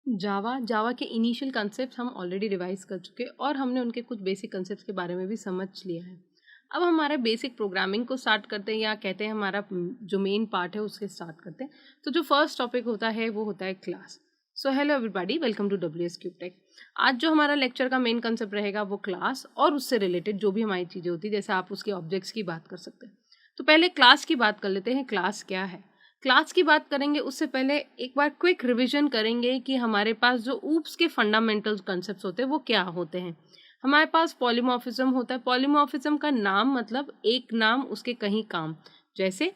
जावा के initial concept हम already revise कर चुके और हमने उनके कुछ बेसिक कंसेप्ट्स के बारे में भी समझ लिया है। अब हमारा बेसिक प्रोग्रामिंग को स्टार्ट करते हैं, या कहते हैं हमारा जो मेन पार्ट है उसके स्टार्ट करते हैं। तो जो फर्स्ट टॉपिक होता है वो होता है class. So hello everybody, welcome to WS cube tech. आज जो हमारा लेक्चर का मेन कंसेप्ट रहेगा वो क्लास और उससे रिलेटेड जो भी हमारी चीज़ें होती है, जैसे आप उसके ऑब्जेक्ट्स की बात कर सकते हैं। तो पहले क्लास की बात कर लेते हैं। क्लास क्या है? क्लास की बात करेंगे उससे पहले एक बार क्विक रिवीजन करेंगे कि हमारे पास जो ऊप्स के फंडामेंटल कंसेप्ट्स होते हैं वो क्या होते हैं। हमारे पास पॉलीमॉर्फिज्म होता है। पॉलीमॉर्फिज्म का नाम मतलब एक नाम उसके कहीं काम। जैसे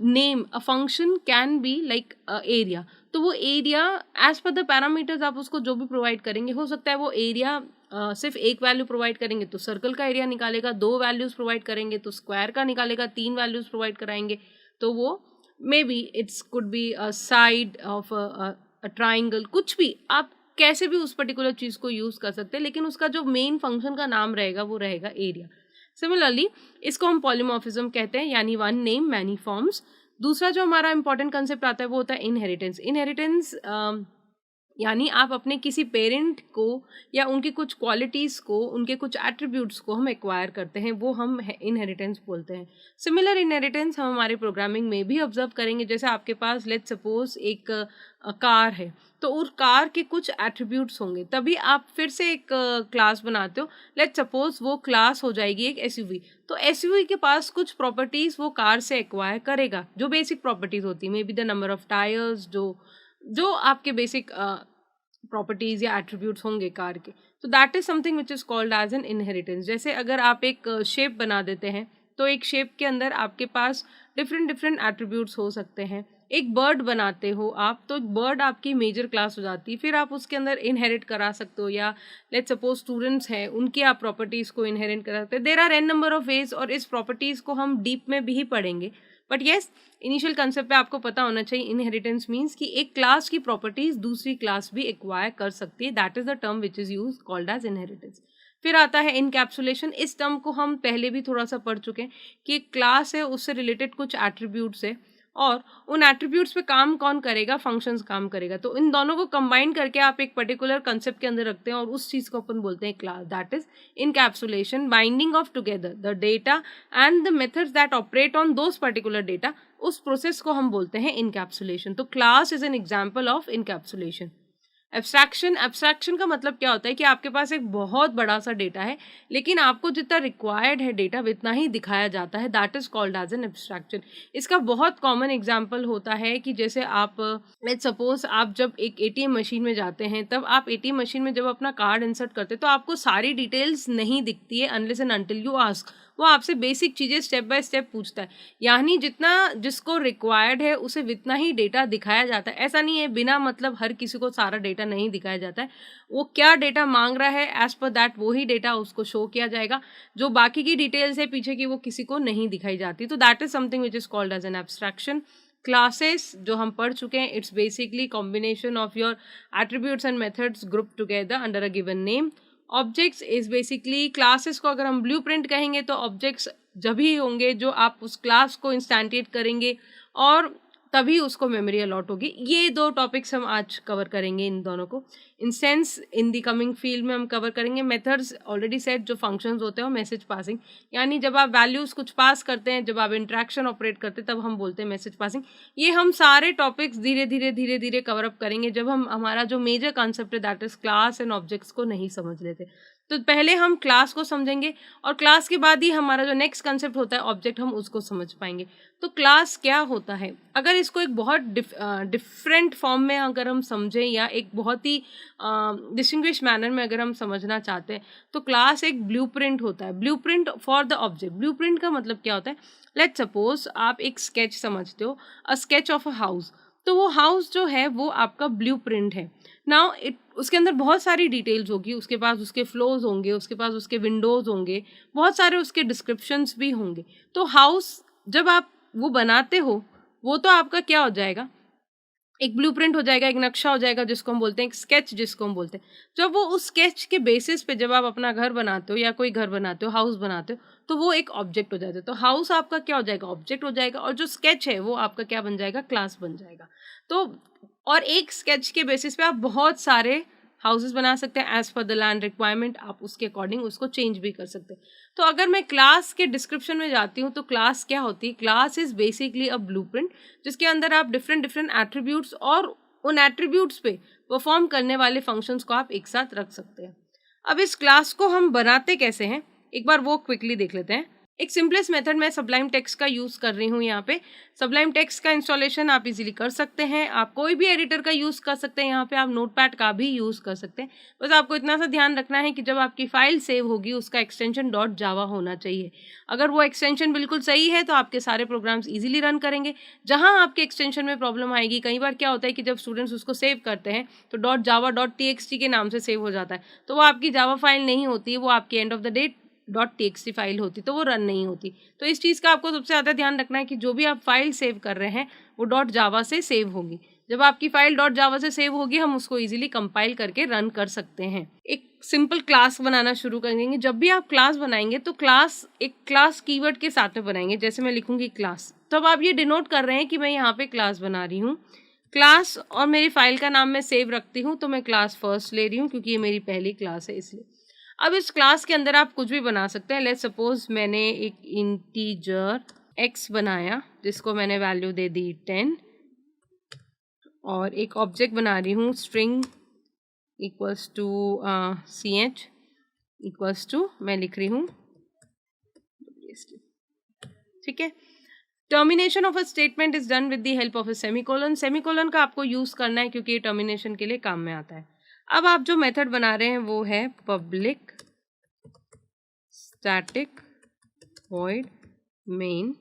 name a function can be like area, तो वो area as per the parameters आप उसको जो भी प्रोवाइड करेंगे, हो सकता है वो एरिया सिर्फ एक वैल्यू प्रोवाइड करेंगे तो सर्कल का एरिया निकालेगा, दो वैल्यूज प्रोवाइड करेंगे तो स्क्वायर का निकालेगा, तीन वैल्यूज प्रोवाइड कराएंगे तो वो may be it's could be a side of a triangle, कुछ भी आप कैसे भी उस पर्टिकुलर चीज़ को यूज़ कर सकते हैं, लेकिन उसका जो मेन फंक्शन का नाम रहेगा वो रहेगा एरिया। सिमिलरली इसको हम पॉलीमॉर्फिज्म कहते हैं, यानी वन नेम मैनी फॉर्म्स। दूसरा जो हमारा इंपॉर्टेंट कंसेप्ट आता है वो होता है इनहेरिटेंस। इनहेरिटेंस यानी आप अपने किसी पेरेंट को या उनकी कुछ क्वालिटीज़ को, उनके कुछ एट्रीब्यूट्स को हम एक्वायर करते हैं, वो हम इनहेरिटेंस बोलते हैं। सिमिलर इनहेरिटेंस हम हमारे प्रोग्रामिंग में भी ऑब्जर्व करेंगे। जैसे आपके पास लेट्स सपोज एक कार है, तो उस कार के कुछ एट्रीब्यूट्स होंगे, तभी आप फिर से एक क्लास बनाते हो। लेट्स सपोज वो क्लास हो जाएगी एक एसयूवी, तो एसयूवी के पास कुछ प्रॉपर्टीज़ वो कार से एक्वायर करेगा, जो बेसिक प्रॉपर्टीज़ होती है, maybe the number of tyres, जो आपके बेसिक प्रॉपर्टीज़ या एट्रीब्यूट्स होंगे कार के। तो that is something which is called as an inheritance. जैसे अगर आप एक शेप बना देते हैं, तो एक शेप के अंदर आपके पास डिफरेंट डिफरेंट एट्रीब्यूट्स हो सकते हैं। एक बर्ड बनाते हो आप, तो बर्ड आपकी मेजर क्लास हो जाती है, फिर आप उसके अंदर इनहेरिट करा सकते हो, या लेट्स सपोज स्टूडेंट्स हैं, उनकी आप प्रॉपर्टीज़ को इनहेरिट करा सकते हैं। There are an number of ways, और इस प्रॉपर्टीज़ को हम डीप में भी पढ़ेंगे। बट येस, इनिशियल कंसेप्ट पे आपको पता होना चाहिए इनहेरिटेंस मीन्स कि एक क्लास की प्रॉपर्टीज दूसरी क्लास भी एक्वायर कर सकती है। That is the term which is use called as inheritance. फिर आता है इनकैप्सुलेशन। इस टर्म को हम पहले भी थोड़ा सा पढ़ चुके हैं कि एक क्लास है, उससे रिलेटेड कुछ एट्रीब्यूट्स है, और उन एट्रीब्यूट्स पे काम कौन करेगा? फंक्शंस काम करेगा। तो इन दोनों को कंबाइन करके आप एक पर्टिकुलर कंसेप्ट के अंदर रखते हैं, और उस चीज़ को अपन बोलते हैं class. That is encapsulation, binding of together the data and the methods that operate on those particular data, उस प्रोसेस को हम बोलते हैं इनकैप्सुलेशन। तो class is an example of encapsulation. Abstraction, abstraction का मतलब क्या होता है कि आपके पास एक बहुत बड़ा सा डेटा है, लेकिन आपको जितना रिक्वायर्ड है डेटा उतना ही दिखाया जाता है। That is called as an abstraction. इसका बहुत कॉमन एग्जांपल होता है कि जैसे आप लेट्स सपोज आप जब एक एटीएम मशीन में जाते हैं, तब आप एटीएम मशीन में जब अपना कार्ड इंसर्ट करते हैं तो आपको सारी डिटेल्स नहीं दिखती है unless and until you ask. वो आपसे बेसिक चीज़ें स्टेप बाय स्टेप पूछता है, यानी जितना जिसको रिक्वायर्ड है उसे उतना ही डेटा दिखाया जाता है। ऐसा नहीं है बिना मतलब हर किसी को सारा डेटा नहीं दिखाया जाता है। वो क्या डेटा मांग रहा है, एज पर दैट वो ही डेटा उसको शो किया जाएगा। जो बाकी की डिटेल्स है पीछे की, वो किसी को नहीं दिखाई जाती। तो that is something which is called as an abstraction. Classes जो हम पढ़ चुके हैं, it's basically combination of your attributes and methods group together under a given name. Objects is basically classes को अगर हम ब्लूप्रिंट कहेंगे तो ऑब्जेक्ट्स जब ही होंगे जो आप उस क्लास को इंस्टेंटिएट करेंगे, और तभी उसको मेमोरी अलॉट होगी। ये दो टॉपिक्स हम आज कवर करेंगे, इन दोनों को। Instance in the coming field में हम कवर करेंगे। मेथड्स ऑलरेडी सेट, जो फंक्शंस होते हैं, वो मैसेज पासिंग, यानी जब आप वैल्यूज़ कुछ पास करते हैं, जब आप इंट्रैक्शन ऑपरेट करते हैं, तब हम बोलते हैं मैसेज पासिंग। ये हम सारे टॉपिक्स धीरे धीरे धीरे धीरे कवर अप करेंगे जब हम हमारा जो मेजर कॉन्सेप्ट है that is class and objects को नहीं समझ लेते। तो पहले हम क्लास को समझेंगे, और क्लास के बाद ही हमारा जो नेक्स्ट कंसेप्ट होता है ऑब्जेक्ट, हम उसको समझ पाएंगे। तो क्लास क्या होता है? अगर इसको एक बहुत डिफरेंट फॉर्म में अगर हम समझें, या एक बहुत ही डिस्टिंग्विश मैनर में अगर हम समझना चाहते हैं, तो क्लास एक ब्लूप्रिंट होता है। Blueprint for the object. Blueprint का मतलब क्या होता है? लेट्स सपोज आप एक स्केच समझते हो, a sketch of a house. तो वो हाउस जो है वो आपका ब्लूप्रिंट है। नाउ इट उसके अंदर बहुत सारी डिटेल्स होगी, उसके पास उसके फ्लोर्स होंगे, उसके पास उसके विंडोज़ होंगे, बहुत सारे उसके डिस्क्रिप्शंस भी होंगे। तो हाउस जब आप वो बनाते हो, वो तो आपका क्या हो जाएगा? एक ब्लूप्रिंट हो जाएगा, एक नक्शा हो जाएगा जिसको हम बोलते हैं, एक स्केच जिसको हम बोलते हैं। जब वो उस स्केच के बेसिस पे जब आप अपना घर बनाते हो या कोई घर बनाते हो, हाउस बनाते हो, तो वो एक ऑब्जेक्ट हो जाता है। तो हाउस आपका क्या हो जाएगा, ऑब्जेक्ट हो जाएगा, और जो स्केच है वो आपका क्या बन जाएगा, क्लास बन जाएगा। तो और एक स्केच के बेसिस पे आप बहुत सारे हाउसेस बना सकते हैं as per the land requirement, आप उसके अकॉर्डिंग उसको चेंज भी कर सकते हैं। तो अगर मैं क्लास के डिस्क्रिप्शन में जाती हूँ तो क्लास क्या होती है, class is basically a blueprint जिसके अंदर आप डिफरेंट डिफरेंट एट्रीब्यूट्स और उन एट्रीब्यूट्स पे परफॉर्म करने वाले फंक्शंस को आप एक साथ रख सकते हैं। अब इस क्लास को हम बनाते कैसे हैं, एक बार वो क्विकली देख लेते हैं। एक सिंपलेस्ट मेथड मैं सबलाइम टेक्स्ट का यूज़ कर रही हूँ यहाँ पे। सबलाइम टेक्स्ट का इंस्टॉलेशन आप इजीली कर सकते हैं, आप कोई भी एडिटर का यूज़ कर सकते हैं, यहाँ पे आप नोटपैड का भी यूज़ कर सकते हैं। बस आपको इतना सा ध्यान रखना है कि जब आपकी फाइल सेव होगी उसका एक्सटेंशन डॉट जावा होना चाहिए। अगर वो एक्सटेंशन बिल्कुल सही है तो आपके सारे प्रोग्राम्स ईजिली रन करेंगे। जहाँ आपके एक्सटेंशन में प्रॉब्लम आएगी, कई बार क्या होता है कि जब स्टूडेंट्स उसको सेव करते हैं तो डॉट जावा डॉट टी के नाम से सेव हो जाता है, तो वो आपकी जावा फाइल नहीं होती, वो आपकी end of the day .txt file होती, तो वो रन नहीं होती। तो इस चीज़ का आपको सबसे ज़्यादा ध्यान रखना है कि जो भी आप फाइल सेव कर रहे हैं वो डॉट जावा से सेव होगी। जब आपकी फाइल डॉट जावा से सेव होगी हम उसको इजीली कंपाइल करके रन कर सकते हैं। एक सिंपल क्लास बनाना शुरू करेंगे। जब भी आप क्लास बनाएंगे तो क्लास एक क्लास कीवर्ड के साथ में बनाएंगे। जैसे मैं लिखूंगी क्लास, तो अब आप ये डिनोट कर रहे हैं कि मैं यहाँ पे क्लास बना रही हूँ क्लास, और मेरी फाइल का नाम मैं सेव रखती हूँ तो मैं क्लास फर्स्ट ले रही हूँ क्योंकि ये मेरी पहली क्लास है इसलिए। अब इस क्लास के अंदर आप कुछ भी बना सकते हैं। लेट्स सपोज मैंने एक इंटीजर x बनाया जिसको मैंने वैल्यू दे दी 10, और एक ऑब्जेक्ट बना रही हूँ string equals to ch equals to, मैं लिख रही हूँ, ठीक है। Termination of a statement is done with the help of a semicolon. Semicolon का आपको यूज करना है क्योंकि ये टर्मिनेशन के लिए काम में आता है। अब आप जो मेथड बना रहे हैं वो है पब्लिक स्टैटिक वॉइड मेन।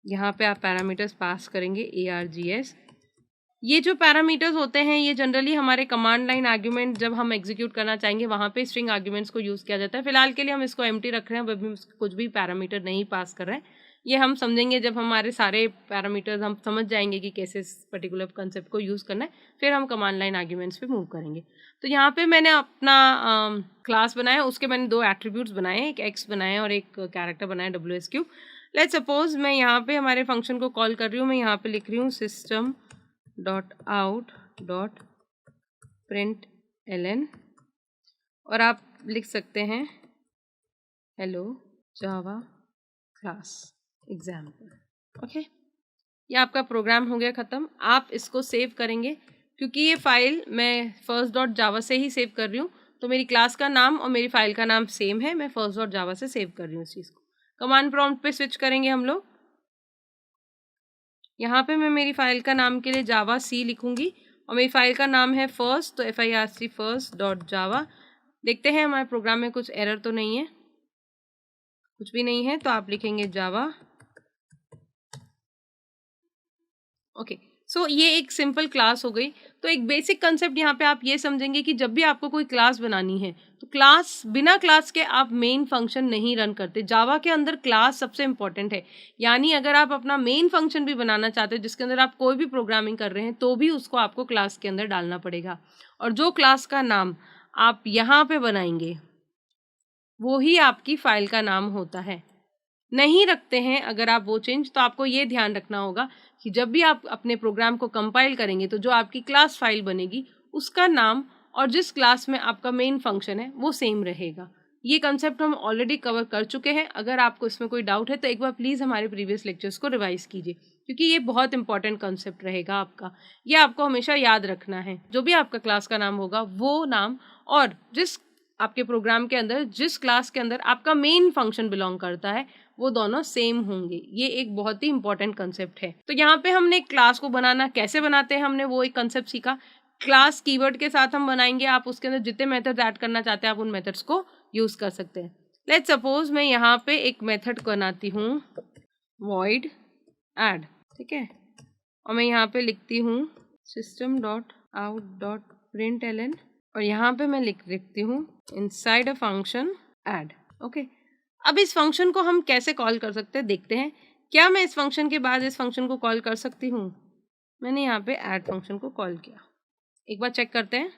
यहाँ पे आप पैरामीटर्स पास करेंगे args। ये जो पैरामीटर्स होते हैं ये जनरली हमारे कमांड लाइन आर्ग्यूमेंट जब हम एग्जीक्यूट करना चाहेंगे वहाँ पे स्ट्रिंग आर्ग्यूमेंट्स को यूज़ किया जाता है। फिलहाल के लिए हम इसको एम्प्टी रख रहे हैं, अभी कुछ भी पैरामीटर नहीं पास कर रहे हैं। ये हम समझेंगे जब हमारे सारे पैरामीटर्स हम समझ जाएंगे कि कैसे इस पर्टिकुलर कंसेप्ट को यूज़ करना है, फिर हम कमांड लाइन आर्ग्यूमेंट्स पे मूव करेंगे। तो यहाँ पे मैंने अपना क्लास बनाया, उसके मैंने दो एट्रीब्यूट्स बनाए, एक एक्स बनाया और एक कैरेक्टर बनाया WSQ। लेट्स सपोज मैं यहाँ पे हमारे फंक्शन को कॉल कर रही हूँ, मैं यहाँ पे लिख रही हूँ system dot out dot print ln, और आप लिख सकते हैं hello Java class example. Okay, ये आपका प्रोग्राम हो गया ख़त्म। आप इसको सेव करेंगे क्योंकि ये फाइल मैं फर्स्ट डॉट जावा से ही सेव कर रही हूँ, तो मेरी क्लास का नाम और मेरी फाइल का नाम सेम है। मैं फर्स्ट डॉट जावा से सेव कर रही हूँ इस चीज़ को। कमांड प्रॉम्प्ट पे स्विच करेंगे हम लोग। यहाँ पे मैं मेरी फाइल का नाम के लिए जावा सी लिखूंगी और मेरी फाइल का नाम है फर्स्ट, तो FIRC फर्स्ट डॉट जावा। देखते हैं हमारे प्रोग्राम में कुछ एरर तो नहीं है, कुछ भी नहीं है, तो आप लिखेंगे जावा। ओके, सो ये एक सिंपल क्लास हो गई। तो एक बेसिक कंसेप्ट यहाँ पे आप ये समझेंगे कि जब भी आपको कोई क्लास बनानी है तो क्लास, बिना क्लास के आप मेन फंक्शन नहीं रन करते। जावा के अंदर क्लास सबसे इंपॉर्टेंट है, यानी अगर आप अपना मेन फंक्शन भी बनाना चाहते हो जिसके अंदर आप कोई भी प्रोग्रामिंग कर रहे हैं तो भी उसको आपको क्लास के अंदर डालना पड़ेगा, और जो क्लास का नाम आप यहाँ पे बनाएंगे वो ही आपकी फाइल का नाम होता है। नहीं रखते हैं अगर आप वो चेंज, तो आपको ये ध्यान रखना होगा कि जब भी आप अपने प्रोग्राम को कंपाइल करेंगे तो जो आपकी क्लास फाइल बनेगी उसका नाम और जिस क्लास में आपका मेन फंक्शन है वो सेम रहेगा। ये कंसेप्ट हम ऑलरेडी कवर कर चुके हैं। अगर आपको इसमें कोई डाउट है तो एक बार प्लीज़ हमारे प्रीवियस लेक्चर्स को रिवाइज कीजिए क्योंकि ये बहुत इंपॉर्टेंट कंसेप्ट रहेगा आपका। ये आपको हमेशा याद रखना है, जो भी आपका क्लास का नाम होगा वो नाम और जिस आपके प्रोग्राम के अंदर जिस क्लास के अंदर आपका मेन फंक्शन बिलोंग करता है वो दोनों सेम होंगे। ये एक बहुत ही इंपॉर्टेंट कंसेप्ट है। तो यहाँ पे हमने क्लास को बनाना कैसे बनाते हैं हमने वो एक कंसेप्ट सीखा। क्लास कीवर्ड के साथ हम बनाएंगे, आप उसके अंदर जितने मेथड्स ऐड करना चाहते हैं आप उन मेथड्स को यूज़ कर सकते हैं। लेट्स सपोज मैं यहाँ पे एक मेथड बनाती हूँ void add, ठीक है, और मैं यहाँ पे लिखती हूँ system dot out dot print ln, और यहाँ पे मैं लिखती हूँ inside a function add. Okay, अब इस फंक्शन को हम कैसे कॉल कर सकते हैं देखते हैं। क्या मैं इस फंक्शन के बाद इस फंक्शन को कॉल कर सकती हूँ? मैंने यहाँ पे ऐड फंक्शन को कॉल किया। एक बार चेक करते हैं।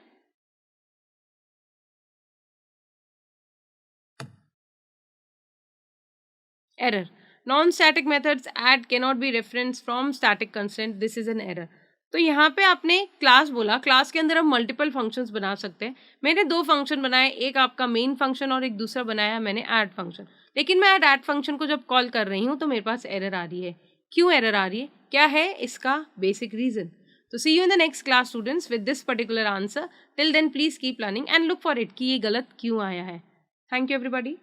Error, non static methods add cannot be reference from static constraint, this is an error. तो यहाँ पे आपने क्लास बोला, क्लास के अंदर हम मल्टीपल फंक्शंस बना सकते हैं। मैंने 2 फंक्शन बनाए, एक आपका मेन फंक्शन और एक दूसरा बनाया मैंने ऐड फंक्शन। लेकिन मैं ऐड फंक्शन को जब कॉल कर रही हूँ तो मेरे पास एरर आ रही है। क्यों एरर आ रही है, क्या है इसका बेसिक रीजन? तो see you in the next class students with this particular answer. Till then please keep learning and look for it कि ये गलत क्यों आया है। Thank you everybody.